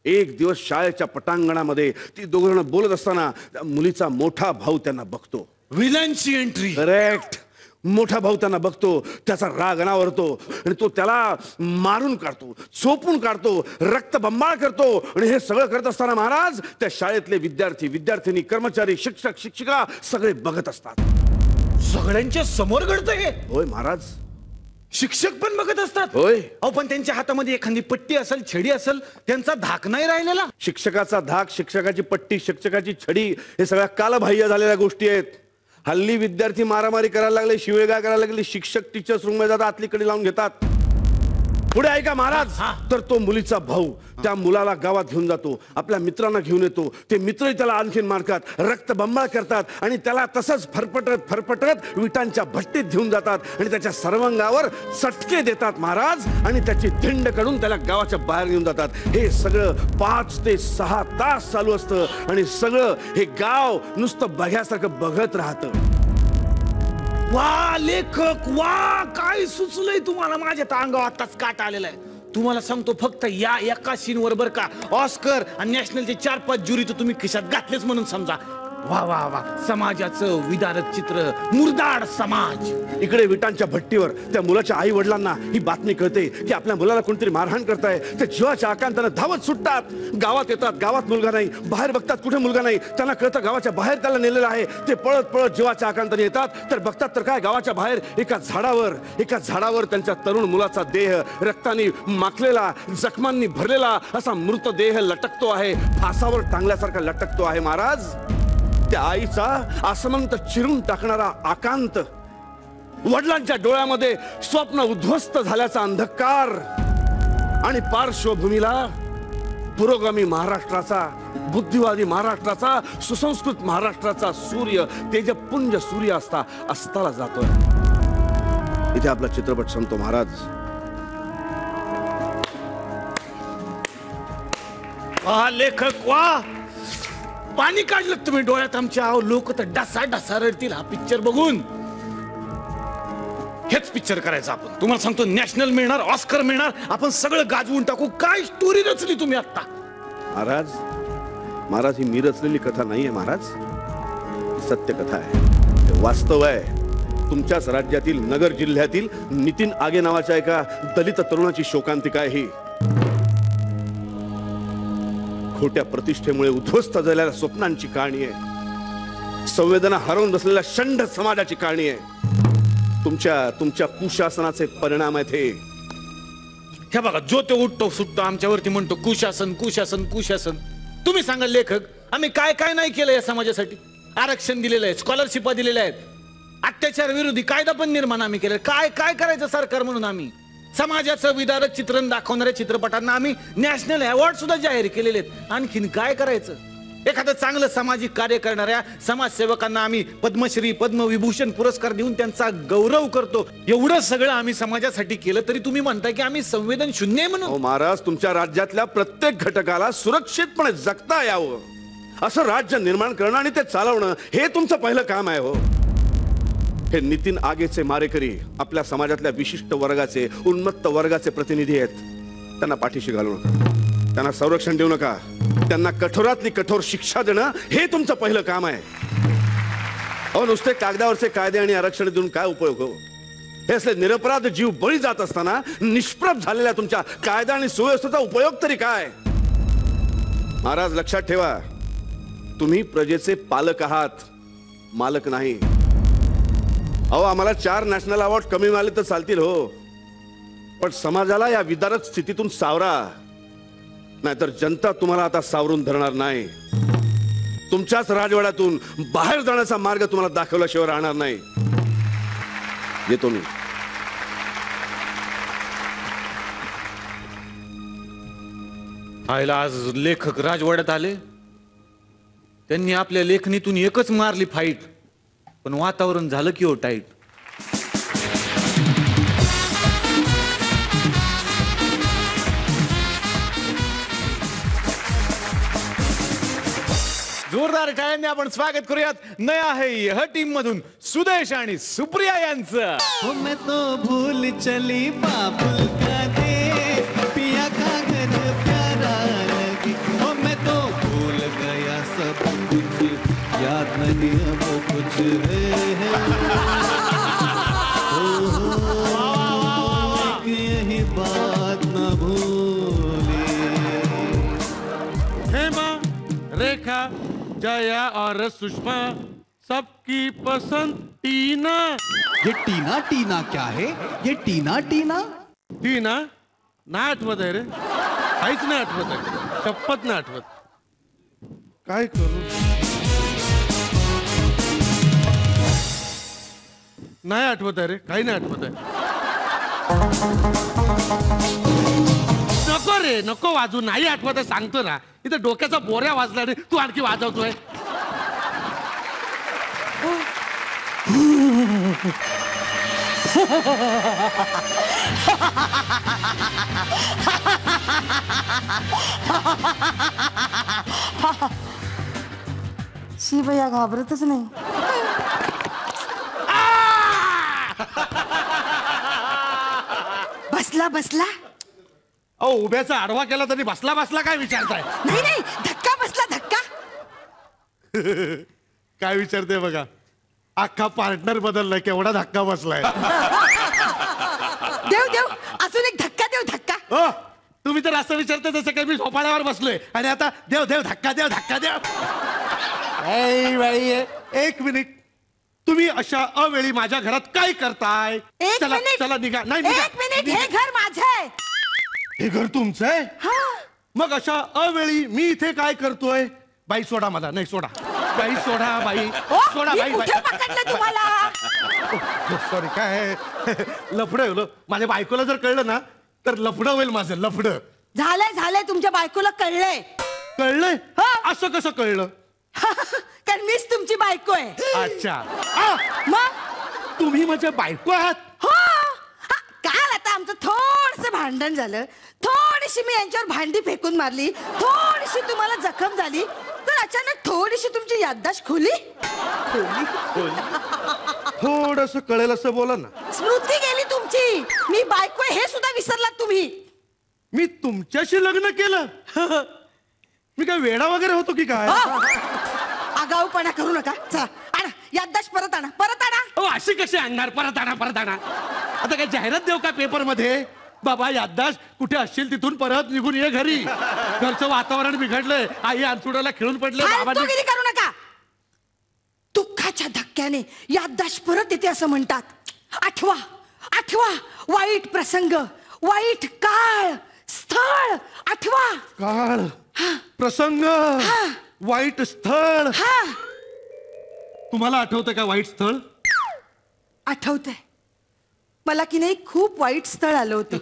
एक दिवस शाळेच्या पटांगणामध्ये ती दोघं बोलत असताना मुलीचा मोठा भाऊ त्यांना बघतो. विलनची एंट्री. करेक्ट. मोठा भाऊ त्यांना बघतो, त्याचा राग अनावरतो आणि तो त्याला मारून काढतो, चोपून काढतो, रक्तबंबाळ करतो. आणि हे सगळं करत असताना महाराज त्या शाळेतले विद्यार्थी, विद्यार्थिनी, कर्मचारी, शिक्षक, शिक्षिका सगळे बघत असतात. सगळ्यांच्या समोर घडतंय. होय महाराज. शिक्षक पण बघत असतात. होय. अहो पण त्यांच्या हातामध्ये एखादी पट्टी असेल, छडी असेल, त्यांचा धाक नाही राहिलेला. शिक्षकाचा धाक, शिक्षकाची पट्टी, शिक्षकाची छडी हे सगळ्या कालबाह्य झालेल्या गोष्टी आहेत. हल्ली विद्यार्थी मारामारी करायला लागले, शिवेगाळ करायला लागले. शिक्षक टीचर्स रूम मध्ये जातात, आतली कडे लावून घेतात. पुढे ऐका महाराज. तर तो मुलीचा भाऊ त्या मुलाला गावात घेऊन जातो, आपल्या मित्रांना घेऊन येतो. ते मित्रही त्याला आणखीन मारतात, रक्तबंबाळ करतात आणि त्याला तसंच फरफटत विटांच्या भट्टीत घेऊन जातात आणि त्याच्या सर्वांगावर चटके देतात महाराज. आणि त्याची धिंड काढून त्याला गावाच्या बाहेर घेऊन जातात. हे सगळं 5 ते 6 तास चालू असतं आणि सगळं हे गाव नुसतं बघ्यासारखं बघत राहतं. वा लेखक, वा काय सुचलंय तुम्हाला. माझ्या तर अंगावर आताच काट आलेला आहे. तुम्हाला सांगतो, फक्त या एका सीन वर बर का ऑस्कर आणि नॅशनलचे 4-5 ज्युरी तर तुम्ही खिशात घातलेच म्हणून समजा. वा वा वा. समाजाचं विदारक चित्र, मुरदाड समाज. इकडे विटांच्या भट्टीवर त्या मुलाच्या आई वडिलांना ही बातमी कळते की आपल्या मुलाला कोणतरी मारहाण करताय. ते जीवाच्या आकांतानं धावत सुटतात, गावात येतात. गावात मुलगा नाही, बाहेर बघतात कुठे मुलगा नाही. त्यांना कळतं गावाच्या बाहेर त्याला नेलेलं आहे. ते पळत जीवाच्या आकांताने येतात. तर बघतात तर काय, गावाच्या बाहेर एका झाडावर त्यांच्या तरुण मुलाचा देह रक्ताने माखलेला, जखमांनी भरलेला असा मृतदेह लटकतो आहे. फासावर टांगल्यासारखा लटकतो आहे महाराज. त्या आईचा आसमंत चिरून टाकणारा आकांत, वडिलांच्या डोळ्यामध्ये स्वप्न उद्ध्वस्त झाल्याचा अंधकार आणि पार्श्वभूमीला पुरोगामी महाराष्ट्राचा, बुद्धिवादी महाराष्ट्राचा, सुसंस्कृत महाराष्ट्राचा सूर्य, तेजपुंज सूर्य अस्ताला जातोय. इथे आपला चित्रपट संपतो महाराज. वा लेखक, वा. पाणी काढलं तुम्ही डोळ्यात आमच्या. लोक तर डासा रडतील हा पिक्चर बघून. हेच पिक्चर करायचं आपण. तुम्हाला सांगतो, नॅशनल मिळणार, ऑस्कर मिळणार, आपण सगळं गाजवून टाकू. काय स्टोरी रचली तुम्ही आता. महाराज ही मी रचलेली कथा नाहीये महाराज, सत्य कथा आहे, वास्तव आहे. तुमच्याच राज्यातील नगर जिल्ह्यातील नितीन आगे नावाच्या एका दलित तरुणाची शोकांतिका आहे ही. खोट्या प्रतिष्ठेमुळे उद्ध्वस्त झालेल्या स्वप्नांची कहाणी आहे. संवेदना हरवून बसलेल्या षंड समाजाची कहाणी आहे. तुमच्या कुशासनाचे परिणाम आहेत हे. हे बघा, जो ते उठतो सुटतो आमच्यावरती म्हणतो कुशासन कुशासन कुशासन. तुम्ही सांगा लेखक, आम्ही काय काय नाही केलं या समाजासाठी. आरक्षण दिलेलं आहे, स्कॉलरशिपा दिलेल्या आहेत, अत्याचार विरोधी कायदा पण निर्माण आम्ही केलं. काय काय करायचं सरकार म्हणून आम्ही. समाजाचं विदारक चित्रण दाखवणाऱ्या चित्रपटांना आम्ही नॅशनल अवॉर्ड सुद्धा जाहीर केलेले आहेत. आणखीन काय करायचं. एखादं चांगलं सामाजिक कार्य करणाऱ्या समाजसेवकांना आम्ही पद्मश्री, पद्मविभूषण पुरस्कार देऊन त्यांचा गौरव करतो. एवढं सगळं आम्ही समाजासाठी केलं तरी तुम्ही म्हणता की आम्ही संवेदन शून्य म्हणून. महाराज, तुमच्या राज्यातल्या प्रत्येक घटकाला सुरक्षितपणे जगता यावं असं राज्य निर्माण करणं आणि ते चालवणं हे तुमचं पहिलं काम आहे. हो, हे नितीन आगेचे मारेकरी आपल्या समाजातल्या विशिष्ट वर्गाचे, उन्मत्त वर्गाचे प्रतिनिधी आहेत. त्यांना पाठीशी घालू नका, त्यांना संरक्षण देऊ नका, त्यांना कठोरातली कठोर शिक्षा देणं हे तुमचं पहिलं काम आहे. अहो, नुसते कागदावरचे कायदे आणि आरक्षण देऊन काय उपयोग. हो, हे असले निरपराध जीव बळी जात असताना निष्प्रभ झालेल्या तुमच्या कायदा आणि सुव्यवस्थेचा उपयोग तरी काय. महाराज लक्षात ठेवा, तुम्ही प्रजेचे पालक आहात, मालक नाही. अहो, आम्हाला 4 नॅशनल अवॉर्ड कमी मिळाले तर चालतील हो, पण समाजाला या विदारक स्थितीतून सावरा, नाहीतर जनता तुम्हाला आता सावरून धरणार नाही. तुमच्याच राजवाड्यातून बाहेर जाण्याचा मार्ग तुम्हाला दाखवल्याशिवाय राहणार नाही. येतो मी. आयला आज लेखक राजवाड्यात आले. त्यांनी आपल्या लेखणीतून एकच मारली फाईट, पण वातावरण झालं की हो टाईट. जोरदार टाळ्यांनी आपण स्वागत करूयात नया है यह टीम मधून सुदेश आणि सुप्रिया यांचं. हो मैं तो भूल चली बाबुल का दे पिया का घर प्यारा लगी. हो मैं तो भूल गया सब कुछ याद नहीं वो कुछ है. यही बात न भूले. हेमा, रेखा, जया और सुषमा सबकी पसंद टीना. ये टीना टीना क्या है? ये टीना टीना टीना नाही आठवत आहे रे, काहीच नाही आठवत आहे, शपथ नाही आठवत. काय करू? नाही आठवत आहे रे, काही नाही आठवत आहे. नको रे, नको वाजू, नाही आठवत आहे सांगतो ना. इथं डोक्याचा बोऱ्या वाजला रे, तू आणखी वाजवतोय. शिवया घाबरतच नाही. बसला बसला. अहो उभ्याचा आडवा केला तरी बसला बसला काय विचारताय? नाही नाही, धक्का बसला धक्का. काय विचारते बघा, अख्खा पार्टनर बदललाय, केवढा धक्का बसलाय. देव देव, अजून एक धक्का देव धक्का. हो तुम्ही तर असं विचारते जसं काही मी झोपाळ्यावर बसलोय आणि आता देव देव धक्का देव धक्का देव. बाई एक मिनिट, तुम्ही अशा अवेळी माझ्या घरात काय करताय? एक चला मिनिट. चला निघा. नाही निघा. एक मिनिट, हे घर माझं आहे. हे घर तुमचं आहे? मग अशा अवेळी मी इथे काय करतोय? बाई सोडा मला. नाही सोडा बाई, सोडा बाई, सोडा बाई. पकडलं तुम्हाला. सॉरी, काय लफडं होलं. माझ्या बायकोला जर कळलं ना तर लफडं होईल माझं, लफडं. झालंय झालंय, तुमच्या बायकोला कळलंय. कळलंय? असं कसं कळलं? कारण मीच तुमची बायको आहे. अच्छा, मग तुम्ही माझ्या बायको आहात? हो. काल आता आमचं थोडस भांडण झालं, थोडीशी मी यांच्यावर भांडी फेकून मारली, थोडीशी तुम्हाला जखम झाली, तर अचानक थोडीशी तुमची याददाश्त खुली. थोडस कळेल असं बोला ना. स्मृती गेली तुमची. मी बायको आहे हे सुद्धा विसरलात तुम्ही. मी तुमच्याशी लग्न केलं? मी काय वेडा वगैरे होतो की काय? आगाऊपणा करू नका. चला आणा याददाश्त, परत आणा, परत आणा. हो अशी कशी आणणार? परत आणा, परत आणा. आता काय जाहिरात देऊ का पेपर मध्ये? बाबा याददाश्त कुठे असशील तिथून परत निघून ये घरी. घरचं वातावरण बिघडलंय, आई अंथरुणाला खिळून पडले. फालतूगिरी करू नका. दुःखाच्या धक्क्याने याददाश्त परत येते असं म्हणतात. आठवा आठवा वाईट प्रसंग, वाईट काळ, स्थळ आठवा. काळ, प्रसंग, वाईट स्थळ. तुम्हाला आठवतंय का वाईट स्थळ? आठवतंय. मला की नाही खूप वाईट स्थळ आलं होतं.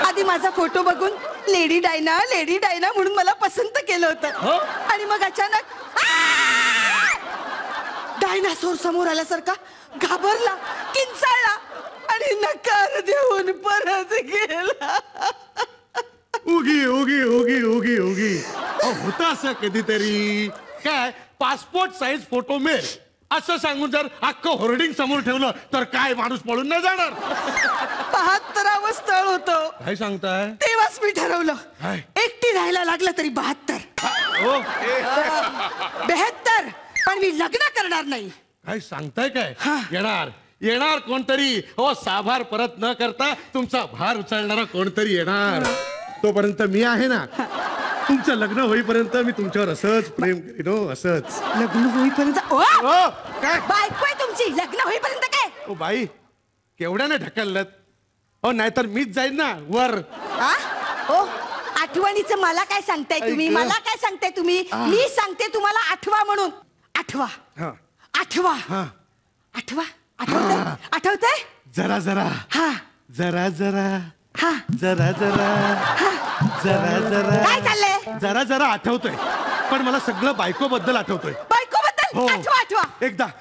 आधी माझा फोटो बघून लेडी डायना म्हणून मला पसंत केलं होतं. आणि मग अचानक डायनासोर समोर आल्यासारखा घाबरला, किंचाळला आणि नकार देऊन परत गेला. उगी उगी उगी उगी उगी. होतं असं कधीतरी. काय पासपोर्ट साईज फोटो मिळेल असं सांगून जर अख्खं होर्डिंग समोर ठेवलं तर काय माणूस पळून नाही जाणार? 72 स्थळ होतं. काय सांगताय? तेव्हाच मी ठरवलं, एकटी राहायला लागलं तरी 72, 72, पण मी लग्न करणार नाही. काय सांगताय? काय येणार? येणार कोणतरी. हो साभार परत न करता तुमचा भार उचलणारा कोणतरी येणार. तोपर्यंत मी आहे ना. तुमचं लग्न होईपर्यंत मी तुमच्यावर असंच प्रेम करीन. हो असंच. लग्न होईपर्यंत? काय बायको आहे तुमची, लग्न होईपर्यंत काय? ओ बाई केवढ्याने ढकललं? हो नाहीतर मीच जाईन ना वर. ओ आठवणीचं मला काय सांगताय तुम्ही? मला काय सांगताय तुम्ही? मी सांगते तुम्हाला आठवा म्हणून. आठवा आठवा आठवा. आठवतंय? जरा जरा. हा जरा जरा. हा जरा जरा. जरा जरा काय चाललंय? जरा जरा आठवतोय, पण मला सगळं बायको बद्दल आठवतोय. बायकोबद्दल हो. आठवा आठवा.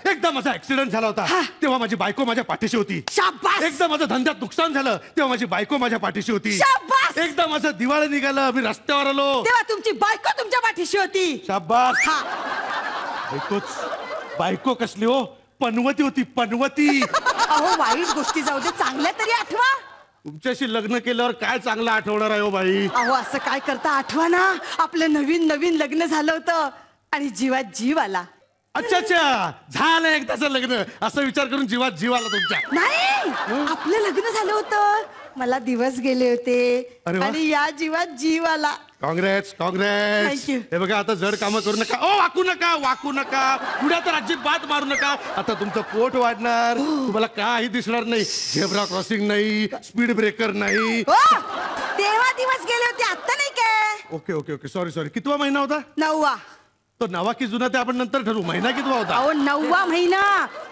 एकदा माझा ऍक्सिडेंट झाला होता, तेव्हा माझी बायको माझ्या पाठीशी होती. शाबास. एकदा माझं धंद्यात नुकसान झालं, तेव्हा माझी बायको माझ्या पाठीशी होती. शाबास. एकदा माझं दिवाळी निघालं, मी रस्त्यावर आलो, तेव्हा तुमची बायको तुमच्या पाठीशी होती. शाबास. हा. बायको कसली हो, पनवती होती, पनवती. अहो वाईट गोष्टी जाऊ दे, चांगल्या तरी आठवा. तुमच्याशी लग्न केल्यावर काय चांगलं आठवणार आहे हो बाई. अहो असं काय करता, आठवा ना आपलं नवीन नवीन लग्न झालं होतं आणि जीवात जीव आला. अच्छा अच्छा, झालं एकदाच लग्न, असा विचार करून जीवात जीव आला तुमच्या. नाही, आपलं लग्न झालं होतं, मला दिवस गेले होते अरे वा. आणि या जीवात जीव आला. Congress Thank you. हे बघा, आता जड कामं करू नका. ओ वाकू नका पुढे तर अजिबात मारू नका. आता तुमचं पोट वाढणार, तुम्हाला काही दिसणार नाही. झेब्रा क्रॉसिंग नाही, स्पीड ब्रेकर नाही. हो, तेव्हा दिवस गेले होते, आता नाही काय. Okay okay okay, sorry. कितवा महिना होता? 9वा. तो नवा की जुना ते आपण नंतर ठरवू. महिना कितवा होता? अहो 9वा महिना.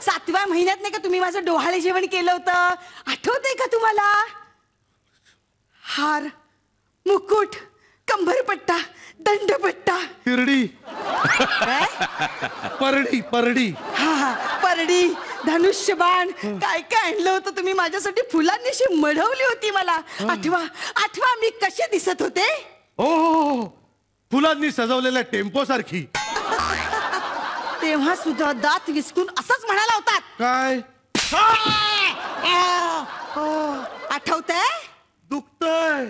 7व्या महिन्यात नाही का तुम्ही माझं डोहाळे जेवण केलं होतं, आठवतंय का तुम्हाला? हार, मुकुट, कंबरपट्टा, दंडपट्टा, हिरडी, काय? परडी. हा, परडी, धनुष्यबाण, काय काय आणलं होतं तुम्ही माझ्यासाठी. फुलांनी अशी मढवली होती मला. आठवा मी कसे दिसत होते. हो, फुलांनी सजवलेल्या टेम्पो सारखी. तेव्हा सुद्धा दात विसकून असंच म्हणाला होतात. काय आठवतंय? दुखतय.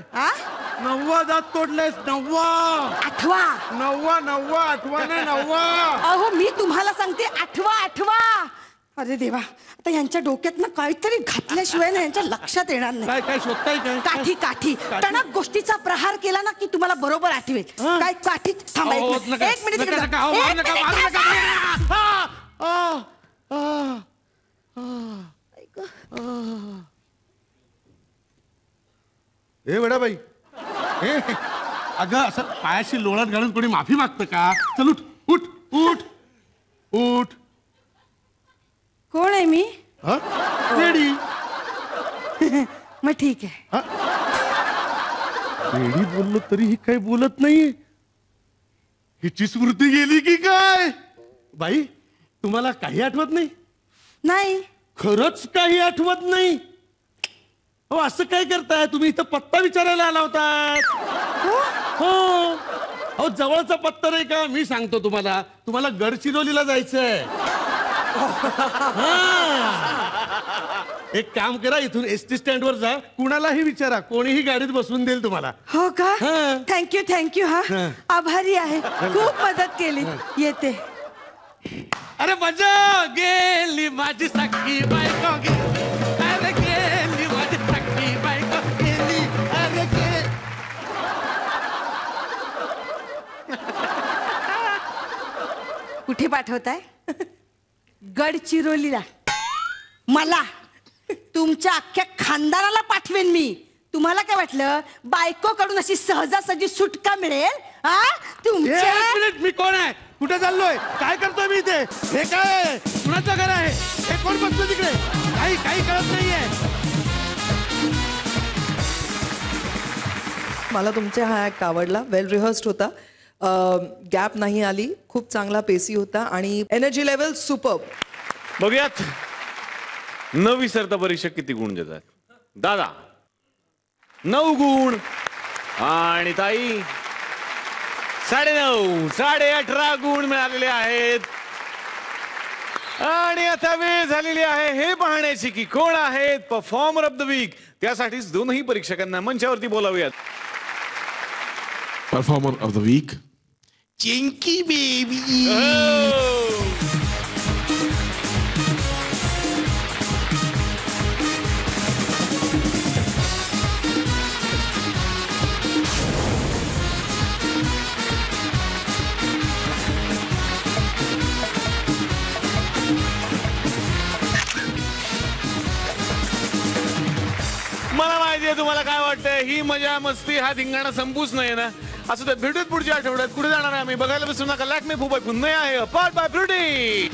9वा दात तोडलायस. 9वा. आठवा. 9वा नाही 9वा. अहो मी तुम्हाला सांगते, आठवा. अरे देवा, आता यांच्या डोक्यात ना काहीतरी घातल्याशिवाय ना यांच्या लक्षात येणार नाही. काय शोधताय काय? काठी टणक गोष्टीचा प्रहार केला ना की तुम्हाला बरोबर आठवेल. काय काठी? थांबा एक मिनिट. हे वेडा बाई, अगं असं पायाशी लोळत घालून कोणी माफी मागतं का? चल उठ. कोण आहे मी? रेडी. मग ठीक आहे. रेडी बोललो तरी ही काही बोलत नाही. हिची स्मृती गेली की काय? बाई, तुम्हाला काही आठवत नाही? नाही. खरंच काही आठवत नाही? हो, असं काय करताय तुम्ही? इथं पत्ता विचारायला आला होता. हो, जवळचा पत्ता नाही का? मी सांगतो तुम्हाला गडचिरोलीला जायचंय. एक काम करा, इथून एसटी स्टँड वर जा, कुणालाही विचारा, कोणीही गाडीत बसवून देईल तुम्हाला. हो का? थँक्यू. हा, आभारी आहे, खूप मदत केली. येते. अरे मजा गेली माझी सखी बायको गेली. अरे गेली माझी सखी बायको गेली. अरे कुठे पाठवताय? गडचिरोलीला. मला तुमच्या अख्ख्या खानदानाला पाठवेन मी. तुम्हाला काय वाटलं बायको कडून अशी सहजासहजी सुटका मिळेल? मी कोण आहे? कुठे चाललोय? काय करतोय मी इथे? हे काय कुणाचं घर आहे? हे कोण बसतो तिकडे? काही कळत नाहीये. मला तुमचा हा ऍक्ट आवडला. वेल रिहर्स्ड होता, गॅप नाही आली, खूप चांगला पेसी होता आणि एनर्जी लेवल सुपर्ब. बघूयात 9 विसरता परीक्षक किती गुण देतात. दादा 9 गुण आणि ताई 9.5 18 गुण मिळालेले आहेत. आणि आता वेळ झालेली आहे हे पाहण्याची की कोण आहेत परफॉर्मर ऑफ द वीक. त्यासाठीच दोनही परीक्षकांना मंचावरती बोलावूयात. Performer of the week, Chinki baby. मला माहिती आहे तुम्हाला काय वाटतंय. ही मजा मस्ती हा धिंगाणा संपूच नाही ना. असं तर भेटूत पुढच्या आठवड्यात. कुठे जाणार आहे आम्ही बघायला बसू नका. लॅक्मे पुन्हा आहे पार्ट बाय फ्रुटी.